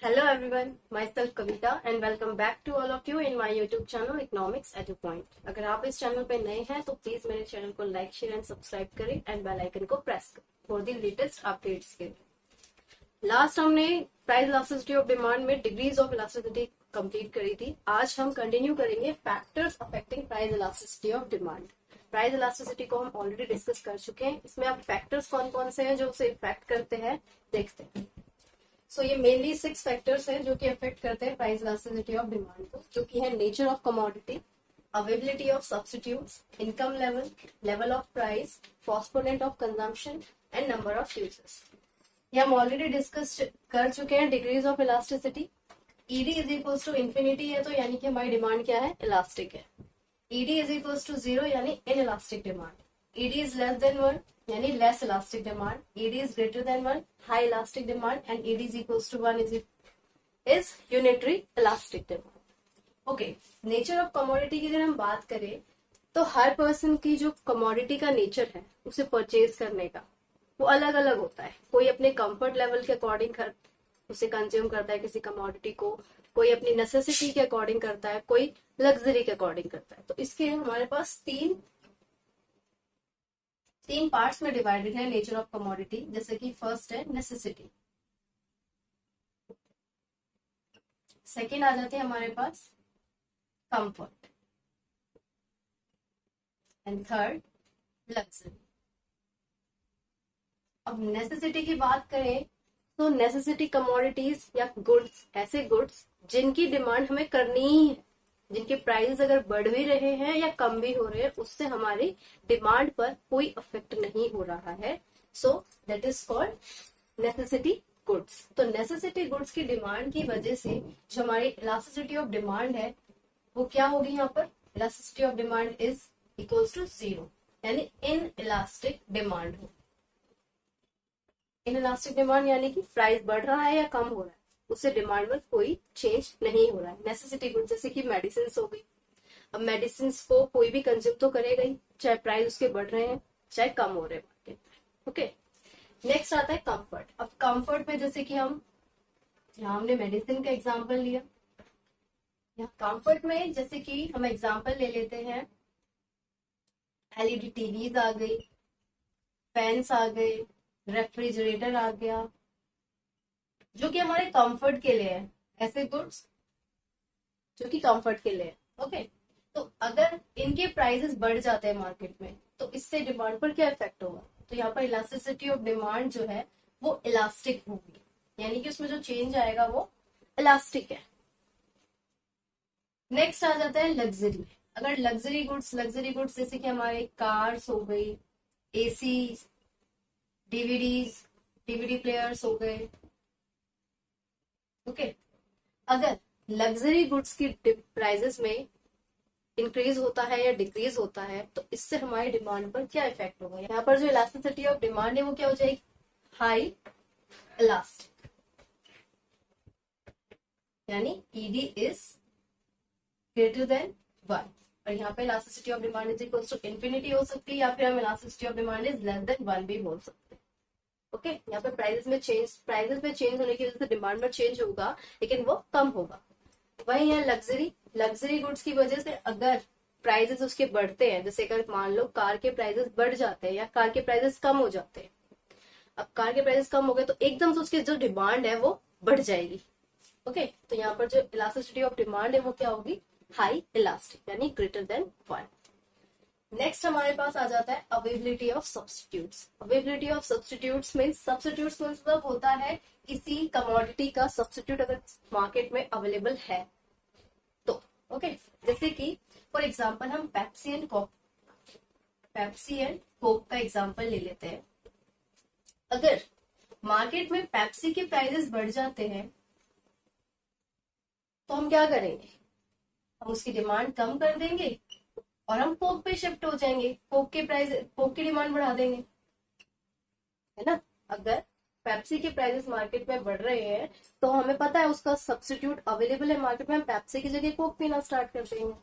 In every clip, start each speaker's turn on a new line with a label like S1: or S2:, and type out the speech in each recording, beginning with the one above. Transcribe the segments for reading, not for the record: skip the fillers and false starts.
S1: Hello everyone, myself Kavita and welcome back to all of you in my YouTube channel Economics at a Point। अगर आप इस channel पे नए हैं तो प्लीज मेरे चैनल को लाइक शेयर एंड सब्सक्राइब करें एंड बेल आइकन को प्रेस करें फॉर द लेटेस्ट अपडेट्स के लिए। लास्ट हमने प्राइस इलास्टिसिटी ऑफ डिमांड में डिग्रीज ऑफ इलास्टिसिटी कंप्लीट करी थी। आज हम कंटिन्यू करेंगे factors affecting price elasticity of demand. Price elasticity को हम ऑलरेडी डिस्कस कर चुके हैं। इसमें अब फैक्टर्स कौन कौन से हैं जो उसे इफेक्ट करते हैं देखते हैं। सो ये मेनली 6 फैक्टर्स हैं जो कि अफेक्ट करते हैं प्राइस इलास्टिसिटी ऑफ डिमांड को, जो कि है nature of commodity, availability of substitutes, income level, level of price, postponement of consumption and number of users. ये हम ऑलरेडी डिस्कस कर चुके हैं। Degrees of elasticity, ED is equals to infinity है तो यानी कि हमारी डिमांड क्या है, इलास्टिक है। ईडी इज इक्वल्स टू 0 यानी inelastic demand. ED is less than 1 यानी less elastic demand. ED is greater than 1 high elastic demand and ED is equals to 1 is unitary elastic demand. Okay, nature of commodity की अगर हम बात करें तो हर person की जो commodity का नेचर है उसे परचेज करने का वो अलग अलग होता है। कोई अपने कंफर्ट लेवल के अकॉर्डिंग उसे कंज्यूम करता है किसी कमोडिटी को, कोई अपनी नेसेसिटी के अकॉर्डिंग करता है, कोई लग्जरी के अकॉर्डिंग करता है। तो इसके हमारे पास तीन पार्ट्स में डिवाइडेड है नेचर ऑफ कमोडिटी। जैसे कि फर्स्ट है नेसेसिटी, सेकेंड आ जाते हैं हमारे पास कंफर्ट एंड थर्ड लग्जरी। अब नेसेसिटी की बात करें तो नेसेसिटी कमोडिटीज या गुड्स, ऐसे गुड्स जिनकी डिमांड हमें करनी ही है, जिनके प्राइसेस अगर बढ़ भी रहे हैं या कम भी हो रहे हैं उससे हमारी डिमांड पर कोई इफेक्ट नहीं हो रहा है। So that is called necessity goods. तो नेसेसिटी गुड्स की डिमांड की वजह से जो हमारी इलास्टिसिटी ऑफ डिमांड है वो क्या होगी, यहाँ पर elasticity of demand is equals to 0 यानी इन इलास्टिक डिमांड हो। इन इलास्टिक डिमांड यानी कि प्राइस बढ़ रहा है या कम हो रहा है, उससे डिमांड में कोई चेंज नहीं हो रहा है। नेसेसिटी गुड्स जैसे कि मेडिसिन हो गई, अब मेडिसिन को कोई भी कंज्यूम तो करेगा ही, चाहे प्राइस उसके बढ़ रहे हैं चाहे कम हो रहे हैं मार्केट में। ओके, नेक्स्ट आता है कंफर्ट। अब कंफर्ट में जैसे कि यहाँ हमने मेडिसिन का एग्जाम्पल लिया, यहाँ कंफर्ट में जैसे कि हम एग्जाम्पल ले लेते हैं, एलईडी टीवीज आ गई, फैंस आ गए, रेफ्रिजरेटर आ गया, जो कि हमारे कंफर्ट के लिए है। ऐसे गुड्स जो कि कंफर्ट के लिए है। ओके, तो अगर इनके प्राइसेस बढ़ जाते हैं मार्केट में तो इससे डिमांड पर क्या इफेक्ट होगा, तो यहाँ पर इलास्टिसिटी ऑफ डिमांड जो है वो इलास्टिक होगी, यानी कि उसमें जो चेंज आएगा वो इलास्टिक है। नेक्स्ट आ जाता है लग्जरी। अगर लग्जरी गुड्स जैसे कि हमारे कार्स हो गई, एसी, डीवीडी प्लेयर्स हो गए। ओके, अगर लग्जरी गुड्स की प्राइसेस में इंक्रीज होता है या डिक्रीज होता है तो इससे हमारी डिमांड पर क्या इफेक्ट होगा, यहाँ पर जो इलास्टिसिटी ऑफ डिमांड है वो क्या हो जाएगी, हाई इलास्टिक, यानी ईडी इज ग्रेटर देन 1। और यहाँ पे elasticity of demand is equal to infinity हो सकती है या फिर हम elasticity of demand is less than 1 भी बोल सकते हैं। ओके, यहाँ पे प्राइसेस में चेंज होने की वजह से डिमांड में चेंज होगा लेकिन वो कम होगा। वही है लग्जरी गुड्स की वजह से अगर प्राइसेस उसके बढ़ते हैं, जैसे अगर मान लो कार के प्राइसेस बढ़ जाते हैं या कार के प्राइसेस कम हो जाते हैं, अब कार के प्राइसेस कम हो गए तो एकदम से उसकी जो डिमांड है वो बढ़ जाएगी। ओके, तो यहाँ पर जो इलास्टिसिटी ऑफ डिमांड है वो क्या होगी, हाई इलास्टिक यानी ग्रेटर देन 1। नेक्स्ट हमारे पास आ जाता है availability of substitutes. Availability of substitutes मतलब होता है किसी कमोडिटी का सब्स्टिट्यूट अगर मार्केट में अवेलेबल है तो। ओके, जैसे कि फॉर एग्जांपल हम पेप्सी एंड कोक का एग्जांपल ले लेते हैं। अगर मार्केट में पेप्सी के प्राइसेस बढ़ जाते हैं तो हम क्या करेंगे, हम उसकी डिमांड कम कर देंगे और हम कोक पे शिफ्ट हो जाएंगे, कोक की डिमांड बढ़ा देंगे, है ना। अगर पेप्सी के प्राइसेस मार्केट में बढ़ रहे हैं तो हमें पता है उसका सब्स्टिट्यूट अवेलेबल है मार्केट में, हम पेप्सी की जगह कोक पीना स्टार्ट कर देंगे।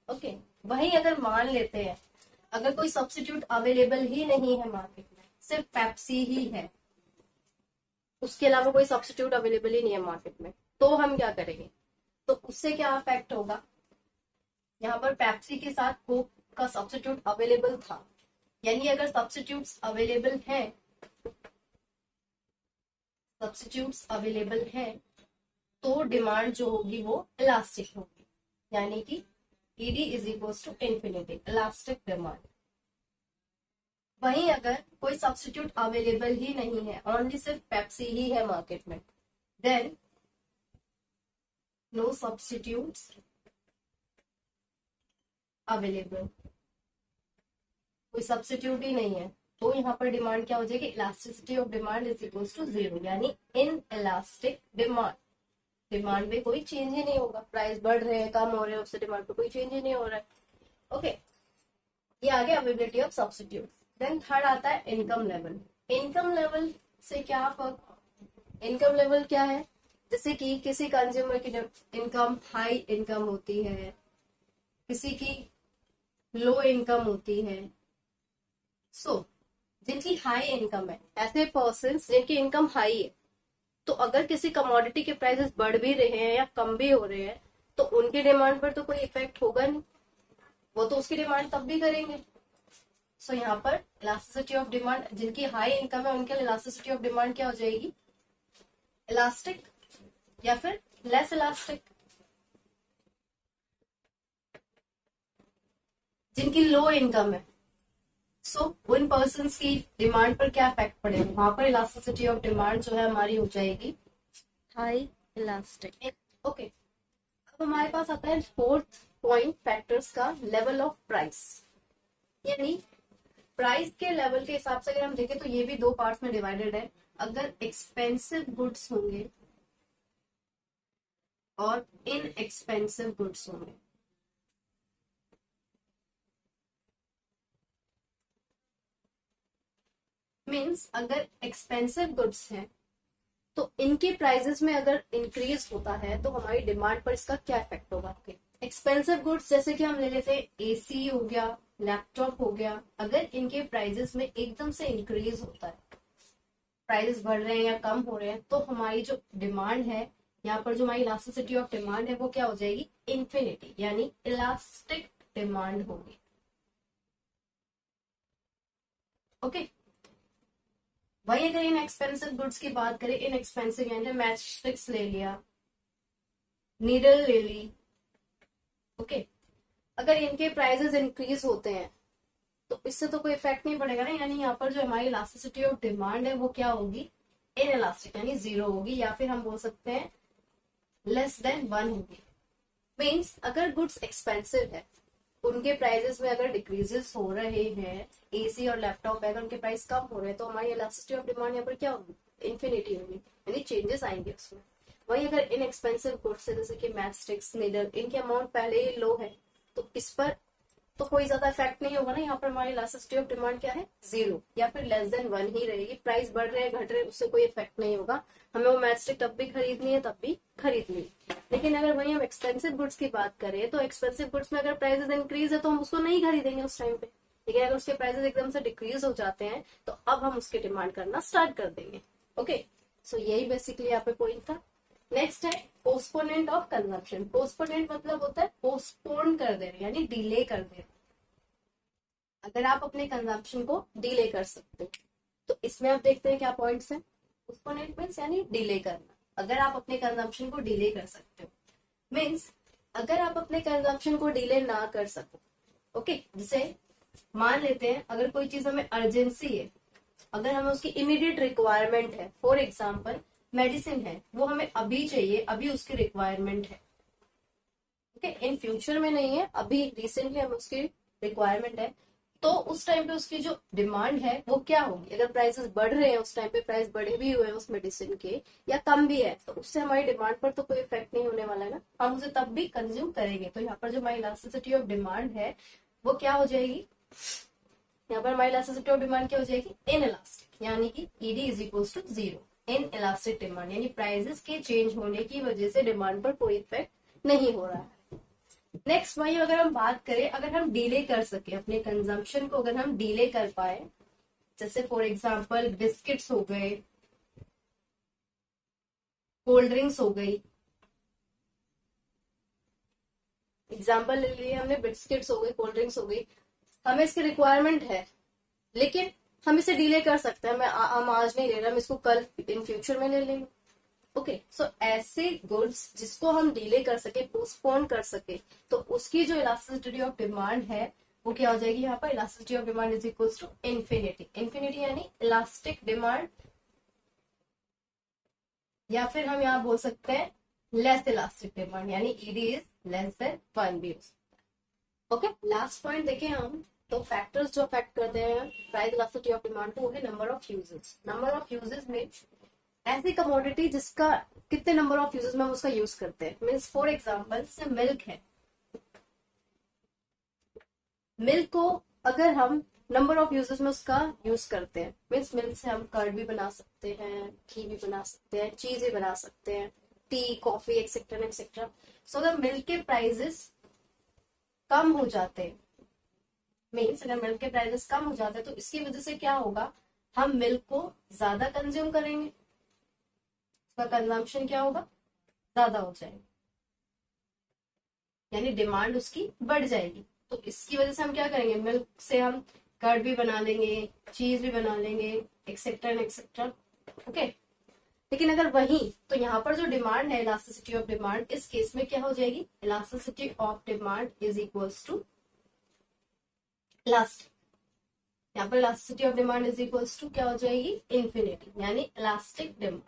S1: ओके, वही अगर मान लेते हैं अगर कोई सब्स्टिट्यूट अवेलेबल ही नहीं है मार्केट में, सिर्फ पेप्सी ही है, उसके अलावा कोई सब्स्टिट्यूट अवेलेबल ही नहीं है मार्केट में, तो हम क्या करेंगे? तो उससे क्या इफेक्ट होगा? यहाँ पर पेप्सी के साथ कोक का सब्स्टिट्यूट अवेलेबल था, यानी अगर सब्स्टिट्यूट्स अवेलेबल है तो डिमांड जो होगी वो इलास्टिक होगी, यानी कि ED is equals to infinity, elastic demand. वहीं अगर कोई सब्स्टिट्यूट अवेलेबल ही नहीं है, ओनली सिर्फ पेप्सी ही है मार्केट में, देन नो सब्स्टिट्यूट्स अवेलेबल, कोई सब्स्टिट्यूट ही नहीं है, तो यहाँ पर डिमांड क्या हो जाएगी? Elasticity of demand is equals to zero, यानी इन इलास्टिक डिमांड। डिमांड में कोई चेंज ही नहीं होगा, प्राइस बढ़ रहे हैं कम हो रहे हैं, उससे डिमांड पे कोई चेंज ही नहीं हो रहा है। ओके, ये आ गया availability of substitute. Then third आता है इनकम लेवल। इनकम लेवल से क्या फर्क? इनकम लेवल क्या है? जैसे कि किसी कंज्यूमर की इनकम हाई इनकम होती है, किसी की लो इनकम होती है। सो जिनकी हाई इनकम है, ऐसे पर्सन जिनकी इनकम हाई है, तो अगर किसी कमोडिटी के प्राइसेस बढ़ भी रहे हैं या कम भी हो रहे हैं तो उनकी डिमांड पर तो कोई इफेक्ट होगा नहीं, वो तो उसकी डिमांड तब भी करेंगे। सो यहाँ पर इलास्टिसिटी ऑफ डिमांड, जिनकी हाई इनकम है उनके लिए इलास्टिसिटी ऑफ डिमांड क्या हो जाएगी? इलास्टिक या फिर लेस इलास्टिक। जिनकी लो इनकम है, सो उन पर्सन की डिमांड पर क्या इफेक्ट पड़ेगा? वहां पर इलास्टिसिटी ऑफ डिमांड जो है हमारी हो जाएगी हाई इलास्टिक। ओके, अब हमारे पास आता है फोर्थ पॉइंट फैक्टर्स का, लेवल ऑफ प्राइस। यानी प्राइस के लेवल के हिसाब से अगर हम देखें तो ये भी दो पार्ट्स में डिवाइडेड है। अगर एक्सपेंसिव गुड्स होंगे और इनएक्सपेंसिव गुड्स होंगे, मीन्स अगर एक्सपेंसिव गुड्स हैं तो इनके प्राइसेस में अगर इंक्रीज होता है तो हमारी डिमांड पर इसका क्या इफेक्ट होगा? एक्सपेंसिव गुड्स जैसे कि हम ले लेते हैं एसी हो गया, लैपटॉप हो गया, अगर इनके प्राइसेस में एकदम से इंक्रीज होता है, प्राइसेस बढ़ रहे हैं या कम हो रहे हैं, तो हमारी जो डिमांड है, यहाँ पर जो हमारी इलास्टिसिटी ऑफ डिमांड है वो क्या हो जाएगी? इन्फिनिटी, यानी इलास्टिक डिमांड होगी। ओके, वही अगर इन एक्सपेंसिव गुड्स की बात करें, इन एक्सपेंसिव यानी मैच स्टिक्स ले लिया, नीडल ले ली, ओके, अगर इनके प्राइसेस इंक्रीज होते हैं तो इससे तो कोई इफेक्ट नहीं पड़ेगा ना, यानी यहाँ पर जो हमारी इलास्टिसिटी ऑफ डिमांड है वो क्या होगी? इन इलास्टिक, यानी जीरो होगी, या फिर हम बोल सकते हैं लेस देन 1 होगी। मीन्स अगर गुड्स एक्सपेंसिव है, उनके प्राइसेस में अगर डिक्रीजेस हो रहे हैं, एसी और लैपटॉप है, अगर उनके प्राइस कम हो रहे हैं तो हमारी इलास्टिसिटी ऑफ डिमांड यहाँ पर क्या होगी? इन्फिनिटी होगी, यानी चेंजेस आएंगे उसमें। वही अगर इनएक्सपेंसिव गुड्स है जैसे कि मैच स्टिक्स, नीडल, इनके अमाउंट पहले ही लो है तो इस पर तो कोई ज्यादा इफेक्ट नहीं होगा ना, यहाँ पर हमारी इलास्टिसिटी ऑफ डिमांड क्या है? जीरो या फिर लेस देन 1 ही रहेगी। प्राइस बढ़ रहे हैं घट रहे हैं उससे कोई इफेक्ट नहीं होगा, हमें वो मैच स्टिक तब भी खरीदनी है तब भी खरीदनी है। लेकिन अगर वही हम एक्सपेंसिव गुड्स की बात करें तो एक्सपेंसिव गुड्स में अगर प्राइसेस इंक्रीज है तो हम उसको नहीं खरीदेंगे उस टाइम पे, लेकिन अगर उसके प्राइसेस एकदम से डिक्रीज हो जाते हैं तो अब हम उसकी डिमांड करना स्टार्ट कर देंगे। ओके, सो यही बेसिकली यहाँ पे पॉइंट था। नेक्स्ट है पोस्टपोनेंट ऑफ कंजम्पशन। पोस्टपोनेंट मतलब होता है पोस्टपोन कर देना, यानी डिले कर देना। अगर आप अपने कंजम्पशन को डिले कर सकते हो तो इसमें आप देखते हैं क्या पॉइंट्स हैं। पोस्टपोनेंट मीन्स यानी डिले करना, अगर आप अपने कंजम्पशन को डिले कर सकते हो। मीन्स अगर आप अपने कंजम्पशन को डिले ना कर सको, ओके, जैसे मान लेते हैं अगर कोई चीज हमें अर्जेंसी है, अगर हमें उसकी इमीडिएट रिक्वायरमेंट है, फॉर एग्जाम्पल मेडिसिन है, वो हमें अभी चाहिए, अभी उसकी रिक्वायरमेंट है, ओके, इन फ्यूचर में नहीं है, अभी रिसेंटली हमें उसकी रिक्वायरमेंट है, तो उस टाइम पे उसकी जो डिमांड है वो क्या होगी? अगर प्राइसेस बढ़ रहे हैं, उस टाइम पे प्राइस बढ़े भी हुए हैं उस मेडिसिन के या कम भी है, तो उससे हमारी डिमांड पर तो कोई इफेक्ट नहीं होने वाला है ना, हम उसे तब भी कंज्यूम करेंगे। तो यहाँ पर जो हमारी इलास्टिसिटी ऑफ डिमांड है वो क्या हो जाएगी? यहाँ पर हमारी इलास्टिसिटी ऑफ डिमांड क्या हो जाएगी? इन इलास्टिक, यानी कि ED is equals to zero. Inelastic demand यानी प्राइसेस के चेंज होने की वजह से डिमांड पर कोई इफेक्ट नहीं हो रहा है। नेक्स्ट वही अगर हम बात करें, अगर हम डिले कर सके अपने कंजम्पशन को, अगर हम डिले कर पाए, जैसे फॉर एग्जांपल बिस्किट्स हो गए, कोल्ड ड्रिंक्स हो गई, एग्जाम्पल ले लिए हमने, बिस्किट्स हो गई, कोल्ड ड्रिंक्स हो गई, हमें इसकी रिक्वायरमेंट है, लेकिन हम इसे डिले कर सकते हैं, हम आज नहीं ले रहे, हम इसको कल इन फ्यूचर में ले लेंगे। ओके, सो ऐसे गुड्स जिसको हम डिले कर सके, पोस्टपोन कर सके, तो उसकी जो इलास्टिसिटी ऑफ डिमांड है वो क्या हो जाएगी, यहाँ पर elasticity of demand is equals to infinity. Infinity यानी इलास्टिक डिमांड, या फिर हम यहाँ बोल सकते हैं लेस इलास्टिक डिमांड, यानी ईडी इज लेस देन 1 भी हो सकता है। ओके, लास्ट पॉइंट देखें हम, तो फैक्टर्स जो अफेक्ट करते हैं प्राइस इलास्टिसिटी ऑफ डिमांड को, होंगे number of uses. Number of uses में ऐसी कमोडिटी जिसका कितने नंबर ऑफ यूजेस में हम उसका यूज करते हैं, मीन्स फॉर एग्जाम्पल से मिल्क है, मिल्क को अगर हम नंबर ऑफ यूजेस में उसका यूज करते हैं, मीन्स मिल्क से हम कर्ड भी बना सकते हैं, घी भी बना सकते हैं, चीज भी बना सकते हैं, टी, कॉफी एक्सेट्रा एक्सेट्रा। सो अगर मिल्क के प्राइजेस कम हो जाते हैं, मीन्स अगर मिल्क के प्राइजेस कम हो जाते हैं, तो इसकी वजह से क्या होगा, हम मिल्क को ज्यादा कंज्यूम करेंगे, उसका कंजम्पशन क्या होगा, ज्यादा हो जाएगा, यानी डिमांड उसकी बढ़ जाएगी। तो इसकी वजह से हम क्या करेंगे, मिल्क से हम कर्ड भी बना लेंगे, चीज भी बना लेंगे, एक्सेट्रा एक्सेट्रा। ओके, लेकिन अगर वही, तो यहाँ पर जो डिमांड है, इलास्टिसिटी ऑफ डिमांड, इस केस में क्या हो जाएगी, elasticity of demand is equals to elastic, यहाँ पर elasticity of demand is equals to क्या हो जाएगी, इन्फिनिटी, यानी इलास्टिक डिमांड।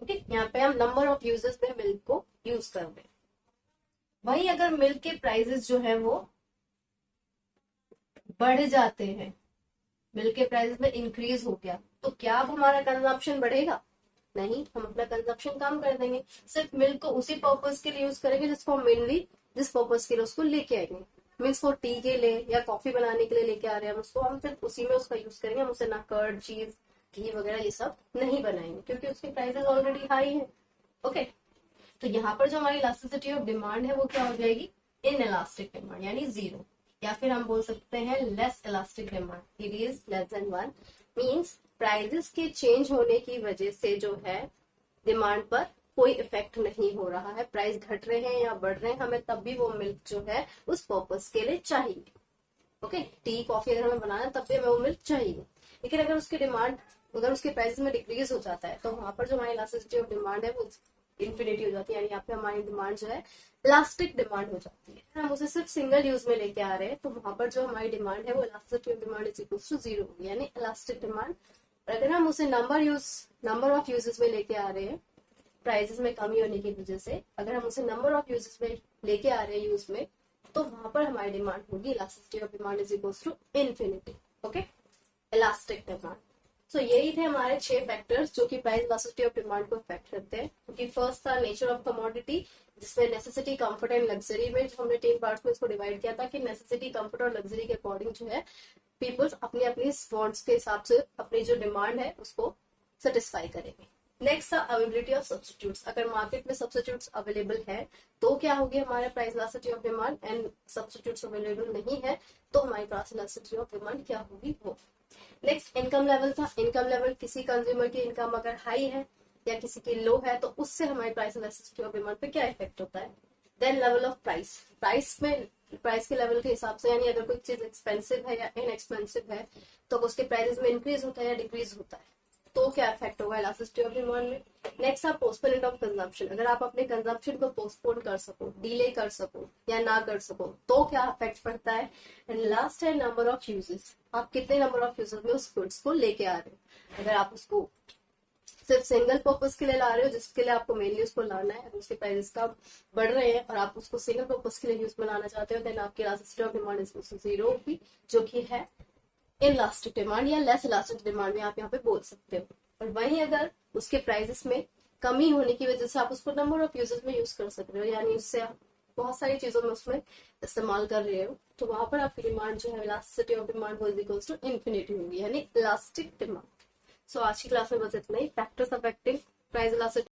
S1: ओके, यहाँ पे हम नंबर ऑफ यूजर्स में मिल्क को यूज कर रहे हैं। वही अगर मिल्क के प्राइसेस जो है वो बढ़ जाते हैं, मिल्क के प्राइसेस में इंक्रीज हो गया, तो क्या अब हमारा कंजम्पशन बढ़ेगा, नहीं, हम अपना कंजम्पशन कम कर देंगे, सिर्फ मिल्क को उसी पर्पज के लिए यूज करेंगे जिसको हम मेनली जिस पर्पज के लिए उसको लेके आएंगे, मीन्स फॉर टी के लिए या कॉफी बनाने के लिए लेके आ रहे हैं उसको, हम सिर्फ उसी में उसका यूज करेंगे, हम उसे ना कर्ड, चीज, घी वगैरह ये सब नहीं बनाएंगे, क्योंकि उसके प्राइसेस ऑलरेडी हाई है। ओके, तो यहाँ पर जो हमारी इलास्टिसिटी ऑफ डिमांड है वो क्या हो जाएगी, इन इलास्टिक डिमांड, यानी 0, या फिर हम बोल सकते हैं less elastic demand, it is less than 1, means prices के चेंज होने की वजह से जो है डिमांड पर कोई इफेक्ट नहीं हो रहा है, प्राइस घट रहे हैं या बढ़ रहे हैं, हमें तब भी वो मिल्क जो है उस पर्पज के लिए चाहिए। ओके, टी, कॉफी अगर हमें बनाना है तब भी हमें वो मिल्क चाहिए, लेकिन अगर उसकी डिमांड, अगर उसके प्राइसेस में डिक्रीज हो जाता है, तो वहां पर जो हमारी इलास्टिसिटी ऑफ डिमांड है वो इन्फिनिटी हो जाती है, यानी यहाँ पे हमारी डिमांड जो है इलास्टिक डिमांड हो जाती है। हम उसे सिर्फ सिंगल यूज में लेके आ रहे हैं, तो वहां पर जो हमारी डिमांड है वो elasticity of demand is equal to 0 होगी, यानी इलास्टिक डिमांड। और अगर हम उसे नंबर ऑफ यूजेस में लेके आ रहे हैं, प्राइसेस में कमी होने की वजह से, अगर हम उसे नंबर ऑफ यूजेस में लेके आ रहे हैं यूज में, तो वहां पर हमारी डिमांड होगी elasticity of demand is equal to infinity. Okay, elastic demand. So यही थे हमारे 6 फैक्टर्स जो कि प्राइस इलास्टिसिटी ऑफ डिमांड को अफेक्ट करते हैं। क्योंकि फर्स्ट था नेचर ऑफ कमोडिटी, जिसमें नेसेसिटी, कंफर्ट एंड लग्जरी में जो हमने 3 पार्ट्स में इसको डिवाइड किया था कि नेसेसिटी, कंफर्ट और लग्जरी के अकॉर्डिंग जो है पीपल्स अपनी अपनी वांट्स के हिसाब से अपनी जो डिमांड है उसको सेटिस्फाई करेंगे। नेक्स्ट था अवेलेबिलिटी ऑफ सब्स्टिट्यूट्स, अगर मार्केट में सब्स्टिट्यूट्स अवेलेबल है तो क्या होगी हमारे price elasticity of demand, and substitutes available नहीं है तो हमारी प्राइस इलास्टिसिटी ऑफ डिमांड क्या होगी वो। नेक्स्ट इनकम लेवल था, इनकम लेवल किसी कंज्यूमर की इनकम अगर हाई है या किसी की लो है तो उससे हमारी प्राइस इलास्टिसिटी ऑफ डिमांड पे क्या इफेक्ट होता है। Then level of price, price के लेवल के हिसाब से, यानी अगर कोई चीज एक्सपेंसिव है या इनएक्सपेंसिव है तो उसके प्राइसेस में इंक्रीज होता है या डिक्रीज होता है, तो क्या इफेक्ट होगा इलास्टिसिटी ऑफ डिमांड में। नेक्स्ट आप पोस्टपोनमेंट ऑफ कंजम्पशन, अगर आप अपने कंजम्पशन को पोस्टपोन कर सको, डिले कर सको या ना कर सको तो क्या इफेक्ट पड़ता है। एंड लास्ट है नंबर ऑफ यूजेस, आप कितने नंबर ऑफ यूजेस में उस गुड्स को लेके आ रहे हो। अगर आप उसको सिर्फ सिंगल पर्पज के लिए ला रहे हो जिसके लिए आपको मेनली उसको लाना है, उसके प्राइसेस का बढ़ रहे हैं और आप उसको सिंगल पर्पज के लिए यूज में लाना चाहते हो, देन आपकी इलास्टिसिटी ऑफ डिमांड इज 0 होगी, जो कि है इलास्टिक डिमांड या लेस इलास्टिक डिमांड में आप यहाँ पे बोल सकते हो। और वहीं अगर उसके प्राइसेस में कमी होने की वजह से आप उसको नंबर ऑफ यूजर्स में यूज कर सकते हो, यानी उससे आप बहुत सारी चीजों में उसमें इस्तेमाल कर रहे हो, तो वहां पर आपकी डिमांड जो है elasticity of demand is equals to infinity होगी, यानी इलास्टिक डिमांड। सो आज की क्लास में बस इतना ही, फैक्टर्स अफेक्टिंग प्राइस इलास्टिसिटी